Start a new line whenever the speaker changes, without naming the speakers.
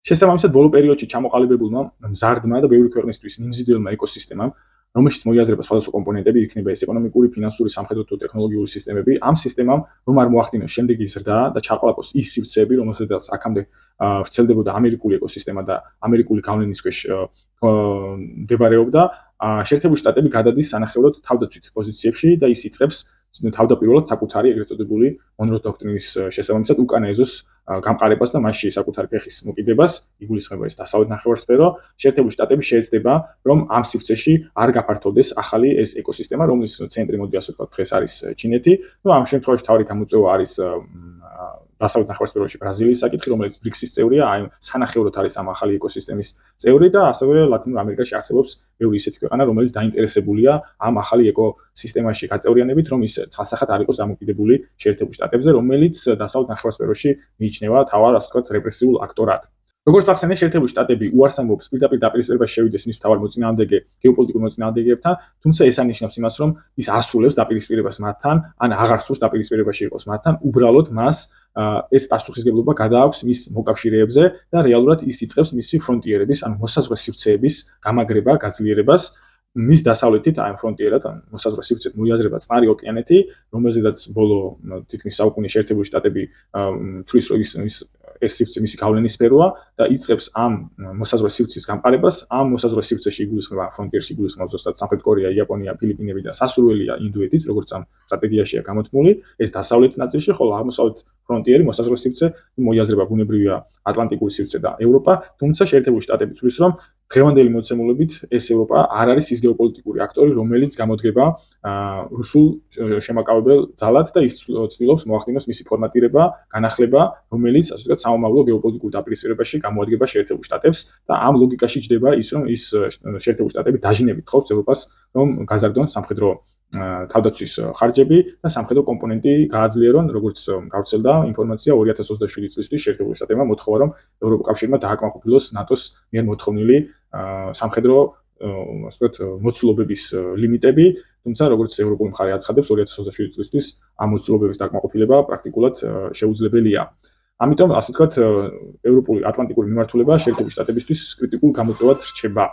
შესაბამისად, ბოლო პერიოდში ჩამოყალიბებულმა მზარდმა და ბევრი ქვეყნისთვის მიმზიდველმა ეკოსისტემამ, რომელშიც მოიაზრება სხვადასხვა კომპონენტები, იქნება ეს ეკონომიკური, ფინანსური, სამხედრო თუ ტექნოლოგიური სისტემები, ამ სისტემამ რომ არ მოახდინოს შემდეგი ზრდა და ჩაყალაპოს ის სივრცეები, რომელსაც აქამდე ვრცელდებოდა ამერიკული ეკოსისტემა და ამერიკული გავლენის ქვეშ მდებარეობდა, შეერთებული შტატები გადადის სანახევროდ თავდაცვით პოზიციებში და ის იწყებს თავდაპირველად საკუთარი ეგრეთ წოდებული მონროს დოქტრინის შესაბამისად უკანა ეზოს გამყარებას და მასში საკუთარი ფეხის მოკიდებას, იგულისხმება ეს დასავლეთ ნახევარსფერო. შეერთებული შტატები შეეცდება, რომ ამ სივრცეში არ გაფართოვდეს ახალი ეს ეკოსისტემა, რომლის ცენტრი, მოდი ასე ვთქვათ, დღეს არის ჩინეთი. ამ შემთხვევაში მთავარი გამოწვევა არის დასავლეთ ნახევარსფეროში ბრაზილიის საკითხი, რომელიც BRICS-ის წევრია, აი სანახევროდ არის ამ ახალი ეკოსისტემის წევრი და ასევე ლათინურ ამერიკაში არსებობს ბევრი ისეთი ქვეყანა, რომელიც დაინტერესებულია ამ ახალი ეკოსისტემაში გაწევრიანებით, რომ ის ცალსახად არ იყოს დამოკიდებული შეერთებულ შტატებზე, რომელიც დასავლეთ ნახევარსფეროში მიიჩნევა თავად, ასე ვთქვათ, რეპრესიულ აქტორად. როგორც ვახსენე, შეერთებული შტატები უარს ამბობს პირდაპირ დაპირისპირებაში შევიდეს მის მთავარ მოწინააღმდეგე გეოპოლიტიკურ მოწინააღმდეგეებთან, თუმცა ეს არნიშნავს იმას, რომ ის ასრულებს დაპირისპირებას მათთან, ან აღარ სურს დაპირისპირებაში იყოს მათთან, უბრალოდ მას ეს პასუხისმგებლობა გადააქვს მის მოკავშირეებზე და რეალურად ის იწყებს მისი ფრონტიერების, ან მოსაზღვრე სივრცეების გამაგრება, გაძლიერებას. მის დასავლეთით აი ფრონტიერად, ან მოსაზღვრე სივრცეთ მოიაზრება წყნარი ოკეანეთი, რომელზედაც ბოლო თითქმის საუკუნე შეერთებული შტატები თვლის, რომ ეს სივრცე მისი გავლენის სფეროა და იწყებს ამ მოსაზღვრე სივრცის გამყარებას. ამ მოსაზღვრე სივრცეში იგულისხმება ფრონტიერში იგულისხმება ზუსტად სამხრეთ კორეა, იაპონია, ფილიპინები და სასურველია ინდოეთიც, როგორც ამ სტრატეგიაშია გამოთქმული. ეს დასავლეთ ნაწილში, ხოლო აღმოსავლეთ ფრონტიერი მოსაზღვრე სივრცე მოიაზრება ბუნებრივია ატლანტიკური სივრცე და ევროპა, თუმცა შეერთებული შტატები თვლის, რომ დღევანდელი მოცემულობით ეს ევროპა არ არის ის გეოპოლიტიკური აქტორი, რომელიც გამოდგება რუსულ შემაკავებელ ძალად და ის ცდილობს მოახდინოს მისი ფორმატირება, განახლება, რომელიც ასე ვთქვათ, სამომავლო გეოპოლიტიკურ დაპირისპირებაში გამოადგება შეერთებულ შტატებს და ამ ლოგიკაში ჯდება ის, რომ ის შეერთებული შტატები დაჟინებით თხოვს ევროპას, რომ გაზარდონ სამხედრო თავდაცვის ხარჯები და სამხედრო კომპონენტი გააძლიერონ, როგორც გავრცელდა ინფორმაცია 2027 წლისთვის შეერთებული შტატებმა მოთხოვა, რომ ევროკავშირმა დააკმაყოფილოს ნატოს მიერ მოთხოვნილი სამხედრო ასე ვთქვათ, მოცულობების ლიმიტები, თუმცა როგორც ევროპული მხარე აცხადებს 2027 წლისთვის ამ მოცულობების დაკმაყოფილება პრაქტიკულად შეუძლებელია. ამიტომ ასე ვთქვათ, ევროპული ატლანტიკური მიმართულება შეერთებული შტატებისთვის კრიტიკულ გამოწვევად რჩება.